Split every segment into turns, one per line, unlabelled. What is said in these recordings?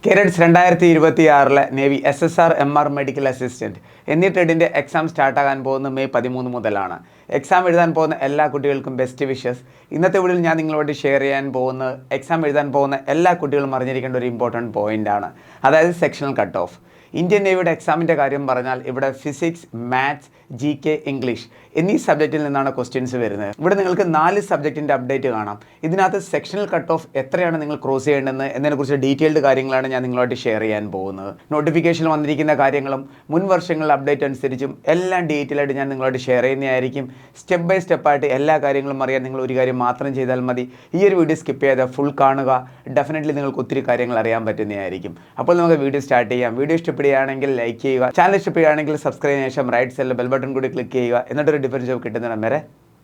Cadets 2026 navy SSR MR medical assistant എന്നീ ട്രേഡിൻ്റെ exam സ്റ്റാർട്ടാകാൻ പോകുന്നത് May 13 മുതലാണ്. എക്സാം എഴുതാൻ പോകുന്ന എല്ലാ കുട്ടികൾക്കും ബെസ്റ്റ് വിഷസ്. ഇന്നത്തെ വീഡിയോയിൽ ഞാൻ നിങ്ങളോട് ഷെയർ ചെയ്യാൻ പോകുന്നത് എക്സാം എഴുതാൻ പോകുന്ന എല്ലാ കുട്ടികളും അറിഞ്ഞിരിക്കേണ്ട ഒരു ഇമ്പോർട്ടൻറ്റ് പോയിൻ്റാണ്, അതായത് സെക്ഷണൽ കട്ട് ഓഫ്. ഇന്ത്യൻ നേവിയുടെ എക്സാമിൻ്റെ കാര്യം പറഞ്ഞാൽ ഇവിടെ ഫിസിക്സ്, മാത്സ്, GK, ഇംഗ്ലീഷ് എന്നീ സബ്ജക്റ്റിൽ നിന്നാണ് ക്വസ്റ്റ്യൻസ് വരുന്നത്. ഇവിടെ നിങ്ങൾക്ക് 4 സബ്ജക്റ്റിൻ്റെ അപ്ഡേറ്റ് കാണാം. ഇതിനകത്ത് സെക്ഷണൽ കട്ട് ഓഫ് എത്രയാണ് നിങ്ങൾ ക്രോസ് ചെയ്യേണ്ടതെന്ന് എന്നതിനെക്കുറിച്ച് ഡീറ്റെയിൽഡ് കാര്യങ്ങളാണ് ഞാൻ നിങ്ങളോട് ഷെയർ ചെയ്യാൻ പോകുന്നത്. നോട്ടിഫിക്കേഷൻ വന്നിരിക്കുന്ന കാര്യങ്ങളും മുൻ വർഷങ്ങളിലെ അപ്ഡേറ്റ് അനുസരിച്ചും എല്ലാം ഡീറ്റെയിൽ ആയിട്ട് ഞാൻ നിങ്ങളോട് ഷെയർ ചെയ്യുന്നതായിരിക്കും. സ്റ്റെപ്പ് ബൈ സ്റ്റെപ്പായിട്ട് എല്ലാ കാര്യങ്ങളും അറിയാൻ നിങ്ങൾ ഒരു കാര്യം മാത്രം ചെയ്താൽ മതി. ഈ ഒരു വീഡിയോ സ്കിപ്പ് ചെയ്ത് ഫുൾ കാണുക. ഡെഫിനറ്റ്ലി നിങ്ങൾക്ക് ഒത്തിരി കാര്യങ്ങൾ അറിയാൻ പറ്റുന്നതായിരിക്കും. അപ്പോൾ നമുക്ക് വീഡിയോ സ്റ്റാർട്ട് ചെയ്യാം. വീഡിയോ ഇഷ്ടപ്പെടുകയാണെങ്കിൽ ലൈക്ക് ചെയ്യുക, ചാനൽ ഇഷ്ടപ്പെടുകയാണെങ്കിൽ സബ്സ്ക്രൈബ് ശേഷം റൈറ്റ് സൈഡിൽ ബെൽ ബട്ടൺ കൂടി ക്ലിക്ക് ചെയ്യുക, എന്നിട്ടൊരു ഡിഫറൻസ് ജോബ് കിട്ടുന്നിടം വരെ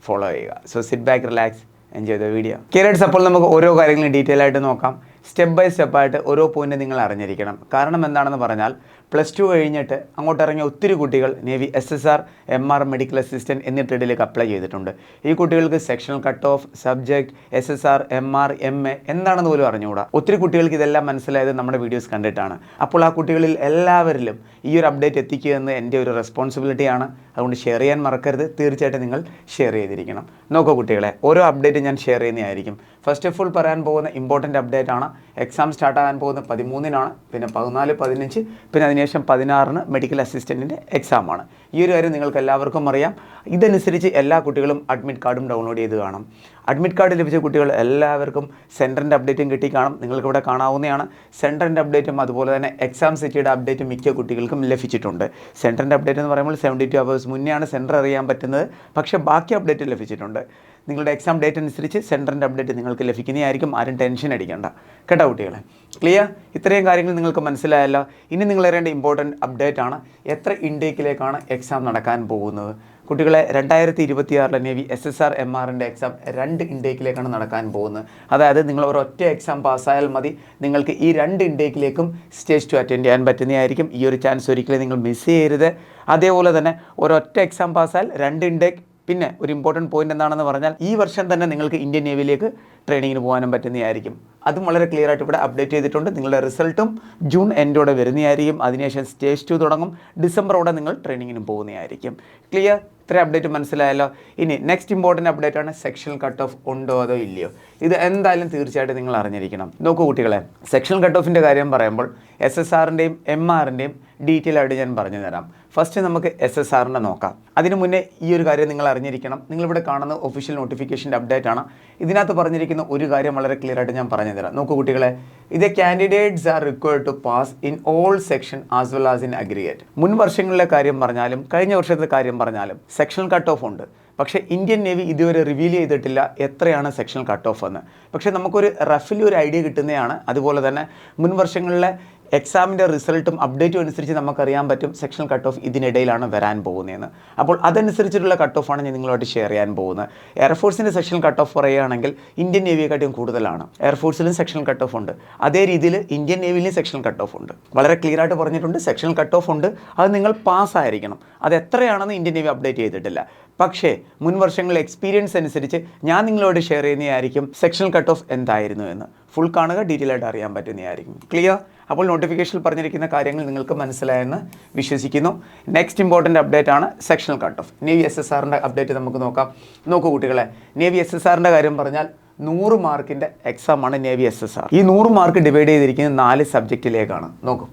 ഫോളോ ചെയ്യുക. So sit back, relax, enjoy the video. Cadets, അപ്പോൾ നമുക്ക് ഓരോ കാര്യങ്ങളും ഡീറ്റെയിൽ ആയിട്ട് നോക്കാം. സ്റ്റെപ്പ് ബൈ സ്റ്റെപ്പായിട്ട് ഓരോ പോയിന്റ് നിങ്ങൾ അറിഞ്ഞിരിക്കണം. കാരണം എന്താണെന്ന് പറഞ്ഞാൽ +2 കഴിഞ്ഞിട്ട് അങ്ങോട്ട് ഇറങ്ങിയ ഒത്തിരി കുട്ടികൾ navy SSR MR medical assistant എന്നീ ട്രേഡിലേക്ക് അപ്ലൈ ചെയ്തിട്ടുണ്ട്. ഈ കുട്ടികൾക്ക് sectional cut of, subject, SSR, MR, MA എന്താണെന്ന് പോലും അറിഞ്ഞുകൂടാ. ഒത്തിരി കുട്ടികൾക്ക് ഇതെല്ലാം മനസ്സിലായത് നമ്മുടെ വീഡിയോസ് കണ്ടിട്ടാണ്. അപ്പോൾ ആ കുട്ടികളിൽ എല്ലാവരിലും ഈ ഒരു അപ്ഡേറ്റ് എത്തിക്കുക എന്ന് എൻ്റെ ഒരു റെസ്പോൺസിബിലിറ്റിയാണ്. അതുകൊണ്ട് ഷെയർ ചെയ്യാൻ മറക്കരുത്. തീർച്ചയായിട്ടും നിങ്ങൾ ഷെയർ ചെയ്തിരിക്കണം. നോക്കൂ കുട്ടികളെ, ഓരോ അപ്ഡേറ്റ് ഞാൻ ഷെയർ ചെയ്യുന്നതായിരിക്കും. ഫസ്റ്റ് ഓഫ് ഓൾ പറയാൻ പോകുന്ന ഇമ്പോർട്ടൻ്റ് അപ്ഡേറ്റ് ആണ്. എക്സാം സ്റ്റാർട്ടാകാൻ പോകുന്നത് 13-നാണ്, പിന്നെ 14, 15, പിന്നെ അതിനുശേഷം 16-ന് മെഡിക്കൽ അസിസ്റ്റൻറ്റിൻ്റെ എക്സാമാണ്. ഈ ഒരു കാര്യം നിങ്ങൾക്ക് എല്ലാവർക്കും അറിയാം. ഇതനുസരിച്ച് എല്ലാ കുട്ടികളും അഡ്മിറ്റ് കാർഡും ഡൗൺലോഡ് ചെയ്ത് കാണും. അഡ്മിറ്റ് കാർഡ് ലഭിച്ച കുട്ടികൾ എല്ലാവർക്കും സെൻറ്ററിൻ്റെ അപ്ഡേറ്റും കിട്ടി കാണും. നിങ്ങൾക്കിവിടെ കാണാവുന്നതാണ്. സെൻറ്ററിൻ്റെ അപ്ഡേറ്റും അതുപോലെ തന്നെ എക്സാം സിറ്റിയുടെ അപ്ഡേറ്റും മിക്ക കുട്ടികൾക്കും ലഭിച്ചിട്ടുണ്ട്. സെൻറ്ററിൻ്റെ അപ്ഡേറ്റ് എന്ന് പറയുമ്പോൾ 72 hours മുന്നെയാണ് സെൻറ്റർ അറിയാൻ പറ്റുന്നത്. പക്ഷേ ബാക്കി അപ്ഡേറ്റ് ലഭിച്ചിട്ടുണ്ട്. നിങ്ങളുടെ എക്സാം ഡേറ്റ് അനുസരിച്ച് സെൻറ്ററിൻ്റെ അപ്ഡേറ്റ് നിങ്ങൾക്ക് ലഭിക്കുന്നതായിരിക്കും. ആരും ടെൻഷൻ അടിക്കേണ്ട കേട്ടോ കുട്ടികളെ. ക്ലിയർ? ഇത്രയും കാര്യങ്ങൾ നിങ്ങൾക്ക് മനസ്സിലായല്ലോ. ഇനി നിങ്ങൾ അറിയേണ്ട ഇമ്പോർട്ടൻറ്റ് അപ്ഡേറ്റ് ആണ്, എത്ര ഇൻടേക്കിലേക്കാണ് എക്സാം നടക്കാൻ പോകുന്നത്. കുട്ടികളെ, 2026 നേവി SSR MRൻ്റെ എക്സാം 2 ഇൻടേക്കിലേക്കാണ് നടക്കാൻ പോകുന്നത്. അതായത് നിങ്ങൾ ഒരൊറ്റ എക്സാം പാസ്സായാൽ മതി, നിങ്ങൾക്ക് ഈ 2 ഇൻടേക്കിലേക്കും സ്റ്റേജ് 2 അറ്റൻഡ് ചെയ്യാൻ പറ്റുന്നതായിരിക്കും. ഈ ഒരു ചാൻസ് ഒരിക്കലും നിങ്ങൾ മിസ് ചെയ്യരുത്. അതേപോലെ തന്നെ ഒരൊറ്റ എക്സാം പാസ്സായാൽ 2 ഇൻടേക്ക്. പിന്നെ ഒരു ഇമ്പോർട്ടൻറ്റ് പോയിന്റ് എന്താണെന്ന് പറഞ്ഞാൽ ഈ വർഷം തന്നെ നിങ്ങൾക്ക് ഇന്ത്യൻ നേവിയിലേക്ക് ട്രെയിനിങ്ങിന് പോകാനും പറ്റുന്നതായിരിക്കും. അതും വളരെ ക്ലിയർ ആയിട്ട് ഇവിടെ അപ്ഡേറ്റ് ചെയ്തിട്ടുണ്ട്. നിങ്ങളുടെ റിസൾട്ടും ജൂൺ എൻഡോടെ വരുന്നതായിരിക്കും. അതിനുശേഷം സ്റ്റേജ് 2 തുടങ്ങും. ഡിസംബറോടെ നിങ്ങൾ ട്രെയിനിങ്ങിന് പോകുന്നതായിരിക്കും. ക്ലിയർ? ഇത്ര അപ്ഡേറ്റ് മനസ്സിലായല്ലോ. ഇനി നെക്സ്റ്റ് ഇമ്പോർട്ടൻറ്റ് അപ്ഡേറ്റ് ആണ് സെക്ഷണൽ കട്ട് ഓഫ് ഉണ്ടോ അതോ ഇല്ലയോ. ഇത് എന്തായാലും തീർച്ചയായിട്ടും നിങ്ങൾ അറിഞ്ഞിരിക്കണം. നോക്കൂ കുട്ടികളെ, സെക്ഷണൽ കട്ട് ഓഫിൻ്റെ കാര്യം പറയുമ്പോൾ SSRൻ്റെയും MRൻ്റെയും ഡീറ്റെയിൽ ആയിട്ട് ഞാൻ പറഞ്ഞു തരാം. ഫസ്റ്റ് നമുക്ക് SSRൻ്റെ നോക്കാം. അതിനു മുന്നേ ഈ ഒരു കാര്യം നിങ്ങൾ അറിഞ്ഞിരിക്കണം. നിങ്ങളിവിടെ കാണുന്ന ഒഫീഷ്യൽ നോട്ടിഫിക്കേഷൻ്റെ അപ്ഡേറ്റ് ആണ്. ഇതിനകത്ത് പറഞ്ഞിരിക്കുന്ന ഒരു കാര്യം വളരെ ക്ലിയർ ആയിട്ട് ഞാൻ പറഞ്ഞു തരാം. നോക്കൂ കുട്ടികളെ, ഇത് candidates are required to pass in all section as well as in aggregate. മുൻ വർഷങ്ങളിലെ കാര്യം പറഞ്ഞാലും കഴിഞ്ഞ വർഷത്തെ കാര്യം പറഞ്ഞാലും സെക്ഷണൽ കട്ട് ഓഫ് ഉണ്ട്. പക്ഷേ ഇന്ത്യൻ നേവി ഇതുവരെ റിവീൽ ചെയ്തിട്ടില്ല എത്രയാണ് സെക്ഷണൽ കട്ട് ഓഫ് എന്ന്. പക്ഷേ നമുക്കൊരു റഫിലി ഒരു ഐഡിയ കിട്ടുന്നതാണ്. അതുപോലെ തന്നെ മുൻ വർഷങ്ങളിലെ എക്സാമിൻ്റെ റിസൾട്ടും അപ്ഡേറ്റും അനുസരിച്ച് നമുക്കറിയാൻ പറ്റും സെക്ഷണൽ കട്ട് ഓഫ് ഇതിനിടയിലാണ് വരാൻ പോകുന്നതെന്ന്. അപ്പോൾ അതനുസരിച്ചിട്ടുള്ള കട്ട് ഓഫാണ് ഞാൻ നിങ്ങളോട് ഷെയർ ചെയ്യാൻ പോകുന്നത്. എയർഫോഴ്സിൻ്റെ സെക്ഷണൽ കട്ട് ഓഫ് പറയുകയാണെങ്കിൽ ഇന്ത്യൻ നേവിയെക്കാട്ടും കൂടുതലാണ്. എയർഫോഴ്സിലും സെക്ഷണൽ കട്ട് ഓഫ് ഉണ്ട്. അതേ രീതിയിൽ ഇന്ത്യൻ നേവിയിലും സെക്ഷണൽ കട്ട് ഓഫ് ഉണ്ട്. വളരെ ക്ലിയർ ആയിട്ട് പറഞ്ഞിട്ടുണ്ട് സെക്ഷണൽ കട്ട് ഓഫ് ഉണ്ട്. അത് നിങ്ങൾ പാസ്സായിരിക്കണം. അത് എത്രയാണെന്ന് ഇന്ത്യൻ നേവി അപ്ഡേറ്റ് ചെയ്തിട്ടില്ല. പക്ഷേ മുൻ വർഷങ്ങളിലെ എക്സ്പീരിയൻസ് അനുസരിച്ച് ഞാൻ നിങ്ങളോട് ഷെയർ ചെയ്യുന്നതായിരിക്കും സെക്ഷണൽ കട്ട് ഓഫ് എന്തായിരുന്നു എന്ന്. ഫുൾ കാണുക, ഡീറ്റെയിൽ ആയിട്ട് അറിയാൻ പറ്റുന്നതായിരിക്കും. ക്ലിയർ? അപ്പോൾ നോട്ടിഫിക്കേഷനിൽ പറഞ്ഞിരിക്കുന്ന കാര്യങ്ങൾ നിങ്ങൾക്ക് മനസ്സിലായെന്ന് വിശ്വസിക്കുന്നു. നെക്സ്റ്റ് ഇമ്പോർട്ടൻ്റ് അപ്ഡേറ്റ് ആണ് സെക്ഷണൽ കട്ട് ഓഫ്. നേവി SSRൻ്റെ അപ്ഡേറ്റ് നമുക്ക് നോക്കാം. നോക്കൂ കുട്ടികളെ, നേവി SSRൻ്റെ കാര്യം പറഞ്ഞാൽ 100 മാർക്കിൻ്റെ എക്സാമാണ് നേവി SSR. ഈ 100 മാർക്ക് ഡിവൈഡ് ചെയ്തിരിക്കുന്നത് 4 സബ്ജക്റ്റിലേക്കാണ്. നോക്കൂ,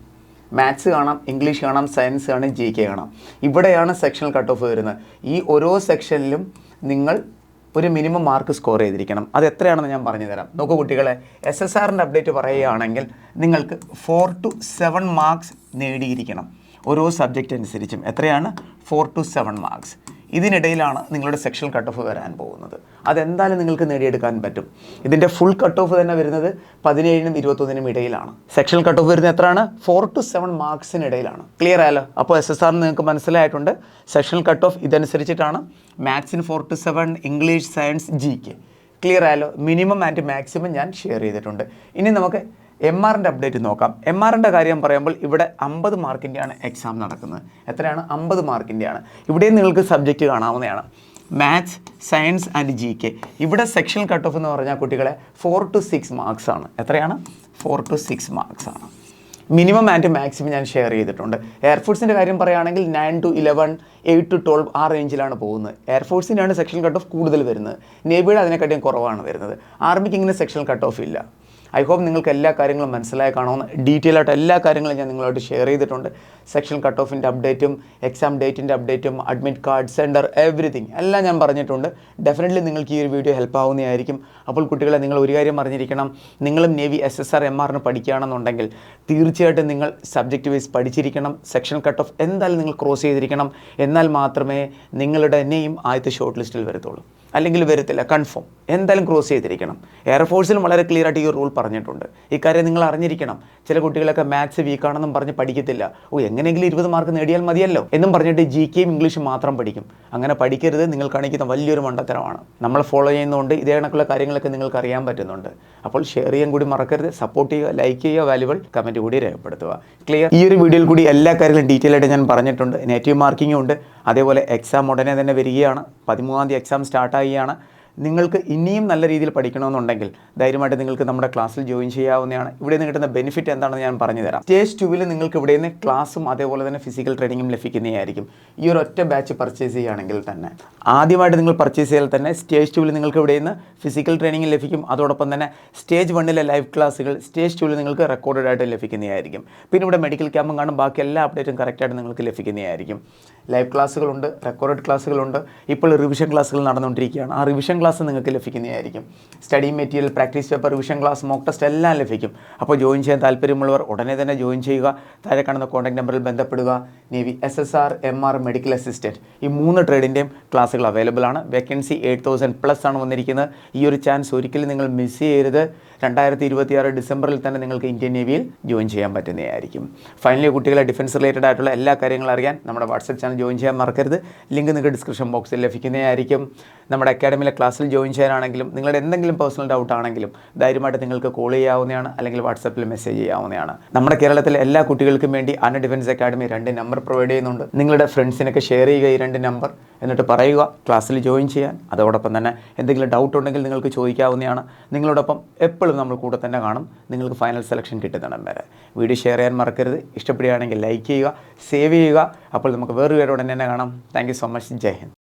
മാത്സ് കാണാം, ഇംഗ്ലീഷ് കാണാം, സയൻസ് കാണാം, GK കാണാം. ഇവിടെയാണ് സെക്ഷണൽ കട്ട് ഓഫ് വരുന്നത്. ഈ ഓരോ സെക്ഷനിലും നിങ്ങൾ ഒരു മിനിമം മാർക്ക് സ്കോർ ചെയ്തിരിക്കണം. അത് എത്രയാണെന്ന് ഞാൻ പറഞ്ഞു തരാം. നോക്കൂ കുട്ടികളെ, SSRൻ്റെ അപ്ഡേറ്റ് പറയുകയാണെങ്കിൽ നിങ്ങൾക്ക് 4 to 7 മാർക്സ് നേടിയിരിക്കണം. ഓരോ സബ്ജക്റ്റ് അനുസരിച്ചും എത്രയാണ്? 4 to 7 മാർക്സ്. ഇതിനിടയിലാണ് നിങ്ങളുടെ സെക്ഷണൽ കട്ട് ഓഫ് വരാൻ പോകുന്നത്. അതെന്തായാലും നിങ്ങൾക്ക് നേടിയെടുക്കാൻ പറ്റും. ഇതിൻ്റെ ഫുൾ കട്ട് ഓഫ് തന്നെ വരുന്നത് 17-നും 21-നും ഇടയിലാണ്. സെക്ഷണൽ കട്ട് ഓഫ് വരുന്നത് എത്രയാണ്? 4 to 7 മാർക്സിനിടയിലാണ്. ക്ലിയർ ആയല്ലോ? അപ്പോൾ SSRന് നിങ്ങൾക്ക് മനസ്സിലായിട്ടുണ്ട്. സെക്ഷണൽ കട്ട് ഓഫ് ഇതനുസരിച്ചിട്ടാണ്. മാത്സിന് 4 to 7, English, science, GK. Clear ആയല്ലോ? മിനിമം ആൻഡ് മാക്സിമം ഞാൻ ഷെയർ ചെയ്തിട്ടുണ്ട്. ഇനി നമുക്ക് MRൻ്റെ അപ്ഡേറ്റ് നോക്കാം. MRൻ്റെ കാര്യം പറയുമ്പോൾ ഇവിടെ 50 മാർക്കിൻ്റെയാണ് എക്സാം നടക്കുന്നത്. എത്രയാണ്? 50 മാർക്കിൻ്റെയാണ്. ഇവിടെയും നിങ്ങൾക്ക് സബ്ജക്റ്റ് കാണാവുന്നതാണ്. Maths, science and GK. ഇവിടെ സെക്ഷണൽ കട്ട് ഓഫ് എന്ന് പറഞ്ഞാൽ കുട്ടികളെ 4 to 6 മാർക്സ് ആണ്. എത്രയാണ്? 4 to 6 മാർക്സ് ആണ്. മിനിമം ആൻഡ് മാക്സിമം ഞാൻ ഷെയർ ചെയ്തിട്ടുണ്ട്. എയർഫോഴ്സിൻ്റെ കാര്യം പറയുകയാണെങ്കിൽ 9 to 11, 8 to 12 ആ റേഞ്ചിലാണ് പോകുന്നത്. എയർഫോഴ്സിനാണ് സെക്ഷൻ കട്ട് ഓഫ് കൂടുതൽ വരുന്നത്. നേവിയുടെ അതിനെക്കാട്ടിയും കുറവാണ് വരുന്നത്. ആർമിക്ക് ഇങ്ങനെ സെക്ഷൻ കട്ട് ഓഫ് ഇല്ല. ഐ ഹോപ്പ് നിങ്ങൾക്ക് എല്ലാ കാര്യങ്ങളും മനസ്സിലായി കാണുമെന്ന്. ഡീറ്റെയിൽ ആയിട്ട് എല്ലാ കാര്യങ്ങളും ഞാൻ നിങ്ങളോട് ഷെയർ ചെയ്തിട്ടുണ്ട്. സെക്ഷൻ കട്ട് ഓഫിൻ്റെ അപ്ഡേറ്റും എക്സാം ഡേറ്റിൻ്റെ അപ്ഡേറ്റും അഡ്മിറ്റ് കാർഡ് സെൻറ്റർ എവറിത്തിങ് എല്ലാം ഞാൻ പറഞ്ഞിട്ടുണ്ട്. ഡെഫിനറ്റ്ലി നിങ്ങൾക്ക് ഈ ഒരു വീഡിയോ ഹെൽപ്പ് ആവുന്നതായിരിക്കും. അപ്പോൾ കുട്ടികളെ, നിങ്ങൾ ഒരു കാര്യം അറിഞ്ഞിരിക്കണം. നിങ്ങളും നേവി SSR MRന് പഠിക്കുകയാണെന്നുണ്ടെങ്കിൽ തീർച്ചയായിട്ടും നിങ്ങൾ സബ്ജക്റ്റ് വൈസ് പഠിച്ചിരിക്കണം. സെക്ഷൻ കട്ട് ഓഫ് എന്തായാലും നിങ്ങൾ ക്രോസ് ചെയ്തിരിക്കണം. എന്നാൽ മാത്രമേ നിങ്ങളുടെ നെയിം ആദ്യത്തെ ഷോർട്ട് ലിസ്റ്റിൽ വരത്തുള്ളൂ. അല്ലെങ്കിൽ വരത്തില്ല, കൺഫേം. എന്തായാലും ക്രോസ് ചെയ്തിരിക്കണം. എയർഫോഴ്സിലും വളരെ ക്ലിയർ ആയിട്ട് ഈ റൂൾ പറഞ്ഞിട്ടുണ്ട്. ഇക്കാര്യം നിങ്ങൾ അറിഞ്ഞിരിക്കണം. ചില കുട്ടികളൊക്കെ മാത്സ് വീക്കാണെന്നും പറഞ്ഞ് പഠിക്കത്തില്ല. എങ്ങനെയെങ്കിലും 20 മാർക്ക് നേടിയാൽ മതിയല്ലോ എന്നും പറഞ്ഞിട്ട് GK ഇംഗ്ലീഷും മാത്രം പഠിക്കും. അങ്ങനെ പഠിക്കരുത്. നിങ്ങൾ കാണിക്കുന്ന വലിയൊരു മണ്ടത്തരമാണ്. നമ്മൾ ഫോളോ ചെയ്യുന്നതുകൊണ്ട് ഇതേ കണക്കുള്ള കാര്യങ്ങളൊക്കെ നിങ്ങൾക്ക് അറിയാൻ പറ്റുന്നുണ്ട്. അപ്പോൾ ഷെയർ ചെയ്യാൻ കൂടി മറക്കരുത്. സപ്പോർട്ട് ചെയ്യുക, ലൈക്ക് ചെയ്യുക, വാല്യുബിൾ കമൻറ്റ് കൂടി രേഖപ്പെടുത്തുക. ക്ലിയർ? ഈ ഒരു വീഡിയോയിൽ കൂടി എല്ലാ കാര്യങ്ങളും ഡീറ്റെയിൽ ആയിട്ട് ഞാൻ പറഞ്ഞിട്ടുണ്ട്. നെഗറ്റീവ് മാർക്കിംഗും ഉണ്ട്. അതേപോലെ എക്സാം ഉടനെ തന്നെ വരികയാണ്. 13-ാം തീയതി എക്സാം സ്റ്റാർട്ടാവുകയാണ്. നിങ്ങൾക്ക് ഇനിയും നല്ല രീതിയിൽ പഠിക്കണമെന്നുണ്ടെങ്കിൽ ധൈര്യമായിട്ട് നിങ്ങൾക്ക് നമ്മുടെ ക്ലാസ്സിൽ ജോയിൻ ചെയ്യാവുന്നതാണ്. ഇവിടെ നിന്ന് കിട്ടുന്ന ബെനിഫിറ്റ് എന്താണെന്ന് ഞാൻ പറഞ്ഞു തരാം. സ്റ്റേജ് 2 നിങ്ങൾക്ക് ഇവിടെ നിന്ന് ക്ലാസ്സും അതേപോലെ തന്നെ ഫിസിക്കൽ ട്രെയിനിങ്ങും ലഭിക്കുന്നതായിരിക്കും. ഈ ഒരു ഒറ്റ ബാച്ച് പർച്ചേസ് ചെയ്യുകയാണെങ്കിൽ തന്നെ, ആദ്യമായിട്ട് നിങ്ങൾ പർച്ചേസ് ചെയ്താൽ തന്നെ സ്റ്റേജ് 2 നിങ്ങൾക്ക് ഇവിടെ നിന്ന് ഫിസിക്കൽ ട്രെയിനിങ് ലഭിക്കും. അതോടൊപ്പം തന്നെ സ്റ്റേജ് 1 ലൈവ് ക്ലാസ്സുകൾ സ്റ്റേജ് 2 നിങ്ങൾക്ക് റെക്കോർഡഡ് ആയിട്ട് ലഭിക്കുന്നതായിരിക്കും. പിന്നെ ഇവിടെ മെഡിക്കൽ ക്യാമ്പും കാണും. ബാക്കി എല്ലാ അപ്ഡേറ്റും കറക്റ്റായിട്ട് നിങ്ങൾക്ക് ലഭിക്കുന്നതായിരിക്കും. ലൈവ് ക്ലാസ്സുകളുണ്ട്, റെക്കോർഡഡ് ക്ലാസ്സുകളുണ്ട്. ഇപ്പോൾ റിവിഷൻ ക്ലാസ്സുകൾ നടന്നുകൊണ്ടിരിക്കുകയാണ്. ആ റിവിഷൻ ക്ലാസ് നിങ്ങൾക്ക് ലഭിക്കുന്നതായിരിക്കും. Study material, practice paper, revision class, mock test എല്ലാം ലഭിക്കും. അപ്പോൾ ജോയിൻ ചെയ്യാൻ താല്പര്യമുള്ളവർ ഉടനെ തന്നെ ജോയിൻ ചെയ്യുക. താഴെ കാണുന്ന കോൺടാക്ട് നമ്പറിൽ ബന്ധപ്പെടുക. Navy SSR MR medical assistant ഈ 3 ട്രേഡിൻ്റെയും ക്ലാസ്സുകൾ അവൈലബിൾ ആണ്. വേക്കൻസി 8000+ ആണ് വന്നിരിക്കുന്നത്. ഈ ഒരു ചാൻസ് ഒരിക്കലും നിങ്ങൾ മിസ് ചെയ്യരുത്. 2026 ഡിസംബറിൽ തന്നെ നിങ്ങൾക്ക് ഇന്ത്യൻ നേവിയിൽ ജോയിൻ ചെയ്യാൻ പറ്റുന്നതായിരിക്കും. ഫൈനലി കുട്ടികളെ, ഡിഫൻസ് റിലേറ്റഡ് ആയിട്ടുള്ള എല്ലാ കാര്യങ്ങളും അറിയാൻ നമ്മുടെ വാട്സപ്പ് ചാനൽ ജോയിൻ ചെയ്യാൻ മറക്കരുത്. ലിങ്ക് നിങ്ങൾക്ക് ഡിസ്ക്രിപ്ഷൻ ബോക്സിൽ ലഭിക്കുന്നതായിരിക്കും. നമ്മുടെ അക്കാഡമിയിലെ ക്ലാസ്സിൽ ജോയിൻ ചെയ്യാനാണെങ്കിലും നിങ്ങളുടെ എന്തെങ്കിലും പേഴ്സണൽ ഡൗട്ട് ആണെങ്കിലും ധൈര്യമായിട്ട് നിങ്ങൾക്ക് കോൾ ചെയ്യാവുന്നതാണ്, അല്ലെങ്കിൽ വാട്സപ്പിൽ മെസ്സേജ് ചെയ്യാവുന്നതാണ്. നമ്മുടെ കേരളത്തിലെ എല്ലാ കുട്ടികൾക്കും വേണ്ടി അന്ന ഡിഫൻസ് അക്കാഡമി 2 നമ്പർ പ്രൊവൈഡ് ചെയ്യുന്നുണ്ട്. നിങ്ങളുടെ ഫ്രണ്ട്സിനൊക്കെ ഷെയർ ചെയ്യുക ഈ 2 നമ്പർ. എന്നിട്ട് പറയുക ക്ലാസ്സിൽ ജോയിൻ ചെയ്യാൻ. അതോടൊപ്പം തന്നെ എന്തെങ്കിലും ഡൗട്ട് ഉണ്ടെങ്കിൽ നിങ്ങൾക്ക് ചോദിക്കാവുന്നതാണ്. നിങ്ങളോടൊപ്പം എപ്പോഴും നമ്മൾ കൂടെ തന്നെ കാണും. നിങ്ങൾക്ക് ഫൈനൽ സെലക്ഷൻ കിട്ടുന്നിടം വരെ. വീഡിയോ ഷെയർ ചെയ്യാൻ മറക്കരുത്. ഇഷ്ടപ്പെടുകയാണെങ്കിൽ ലൈക്ക് ചെയ്യുക, സേവ് ചെയ്യുക. അപ്പോൾ നമുക്ക് വേറൊരു വീഡിയോയോടെ തന്നെ കാണാം. Thank you so much. Jai Hind.